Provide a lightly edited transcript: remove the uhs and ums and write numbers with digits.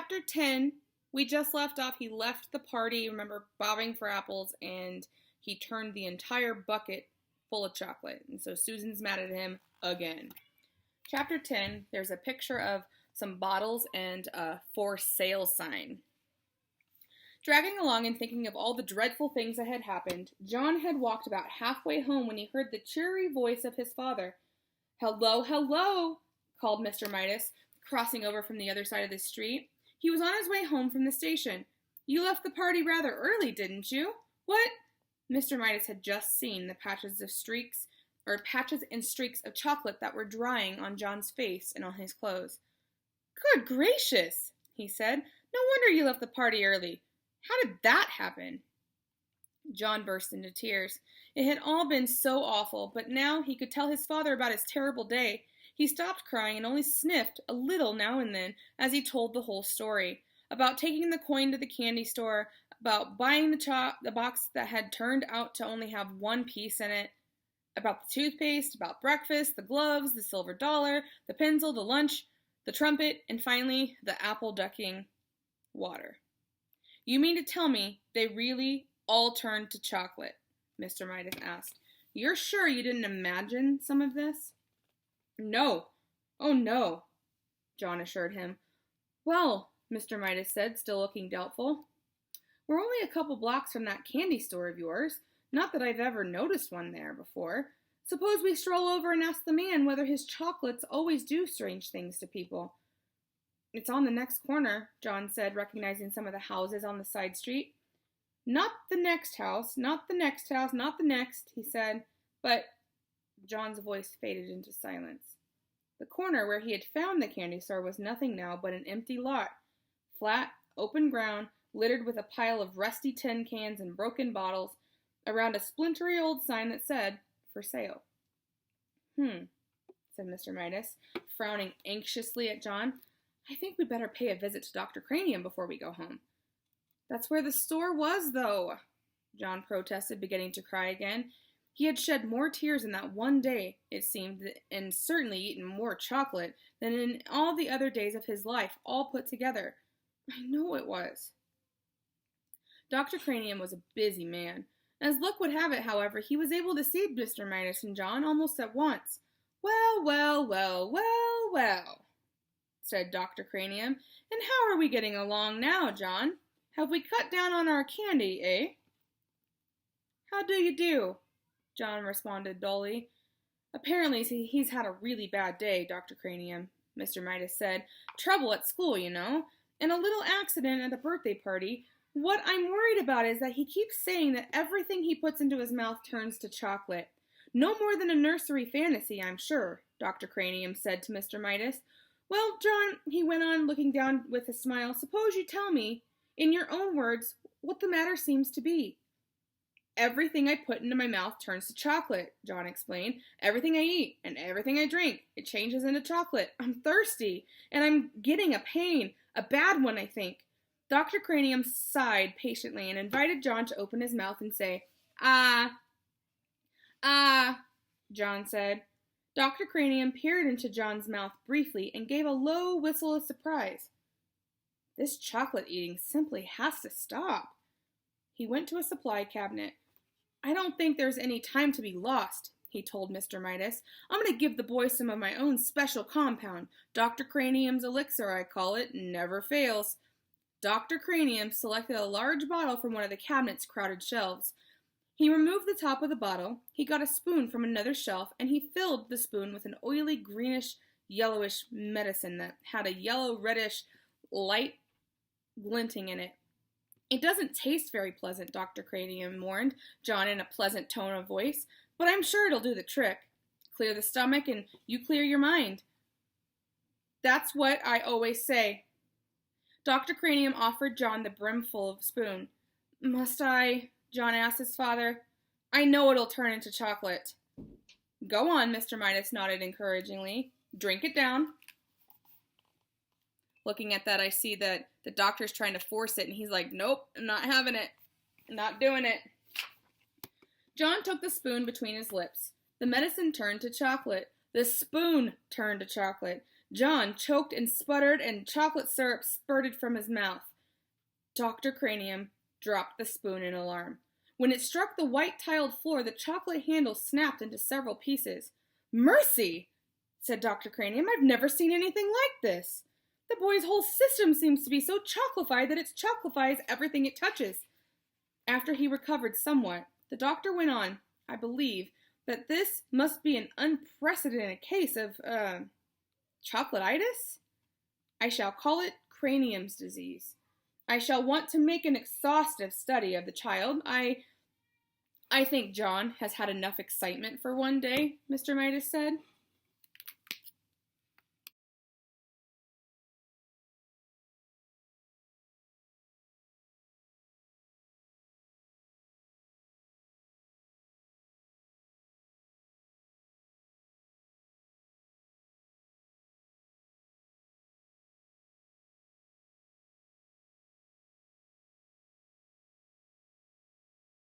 chapter 10, we just left off. He left the party, remember, bobbing for apples, and he turned the entire bucket full of chocolate. And so Susan's mad at him again. Chapter 10, there's a picture of some bottles and a for sale sign. Dragging along and thinking of all the dreadful things that had happened, John had walked about halfway home when he heard the cheery voice of his father. "Hello, hello," called Mr. Midas, crossing over from the other side of the street. He was on his way home from the station. "You left the party rather early, didn't you?" "What?" Mr. Midas had just seen the patches and streaks of chocolate that were drying on John's face and on his clothes. "Good gracious," he said. "No wonder you left the party early. How did that happen?" John burst into tears. It had all been so awful, but now he could tell his father about his terrible day. He stopped crying and only sniffed a little now and then as he told the whole story. About taking the coin to the candy store, about buying the box that had turned out to only have one piece in it, about the toothpaste, about breakfast, the gloves, the silver dollar, the pencil, the lunch, the trumpet, and finally the apple ducking water. "You mean to tell me they really all turned to chocolate?" Mr. Midas asked. "You're sure you didn't imagine some of this?" "No. Oh, no," John assured him. "Well," Mr. Midas said, still looking doubtful, "we're only a couple blocks from that candy store of yours. Not that I've ever noticed one there before. Suppose we stroll over and ask the man whether his chocolates always do strange things to people." "It's on the next corner," John said, recognizing some of the houses on the side street. "Not the next house, not the next house, not the next," he said, but John's voice faded into silence. The corner where he had found the candy store was nothing now but an empty lot. Flat, open ground, littered with a pile of rusty tin cans and broken bottles, around a splintery old sign that said, "For sale." Said Mr. Midas, frowning anxiously at John. "I think we'd better pay a visit to Dr. Cranium before we go home." "That's where the store was, though," John protested, beginning to cry again. He had shed more tears in that one day, it seemed, and certainly eaten more chocolate than in all the other days of his life, all put together. "I know it was." Dr. Cranium was a busy man. As luck would have it, however, he was able to see Mr. Midas and John almost at once. "Well, well, well, well, well," said Dr. Cranium. "And how are we getting along now, John? Have we cut down on our candy, eh?" "How do you do?" John responded dully. "Apparently he's had a really bad day, Dr. Cranium," Mr. Midas said. "Trouble at school, you know, and a little accident at a birthday party. What I'm worried about is that he keeps saying that everything he puts into his mouth turns to chocolate. No more than a nursery fantasy, I'm sure," Dr. Cranium said to Mr. Midas. "Well, John," he went on, looking down with a smile, "suppose you tell me, in your own words, what the matter seems to be." "Everything I put into my mouth turns to chocolate," John explained. "Everything I eat and everything I drink, it changes into chocolate. I'm thirsty, and I'm getting a pain, a bad one, I think." Dr. Cranium sighed patiently and invited John to open his mouth and say, "Ah." "Ah," John said. Dr. Cranium peered into John's mouth briefly and gave a low whistle of surprise. "This chocolate eating simply has to stop." He went to a supply cabinet. "I don't think there's any time to be lost," he told Mr. Midas. "I'm going to give the boy some of my own special compound. Dr. Cranium's elixir, I call it. Never fails." Dr. Cranium selected a large bottle from one of the cabinet's crowded shelves. He removed the top of the bottle, he got a spoon from another shelf, and he filled the spoon with an oily, greenish, yellowish medicine that had a yellow-reddish light glinting in it. "It doesn't taste very pleasant," Dr. Cranium warned John in a pleasant tone of voice, "but I'm sure it'll do the trick. Clear the stomach and you clear your mind. That's what I always say." Dr. Cranium offered John the brimful of spoon. "Must I?" John asked his father. "I know it'll turn into chocolate." "Go on," Mr. Midas nodded encouragingly. "Drink it down." Looking at that, I see that the doctor's trying to force it, and he's like, "Nope, I'm not having it. I'm not doing it." John took the spoon between his lips. The medicine turned to chocolate. The spoon turned to chocolate. John choked and sputtered, and chocolate syrup spurted from his mouth. Dr. Cranium dropped the spoon in alarm. When it struck the white-tiled floor, the chocolate handle snapped into several pieces. "Mercy!" said Dr. Cranium. "I've never seen anything like this. The boy's whole system seems to be so chocolified that it chocolifies everything it touches." After he recovered somewhat, the doctor went on, "I believe that this must be an unprecedented case of, chocolatitis? I shall call it Cranium's disease. I shall want to make an exhaustive study of the child. I think John has had enough excitement for one day," Mr. Midas said.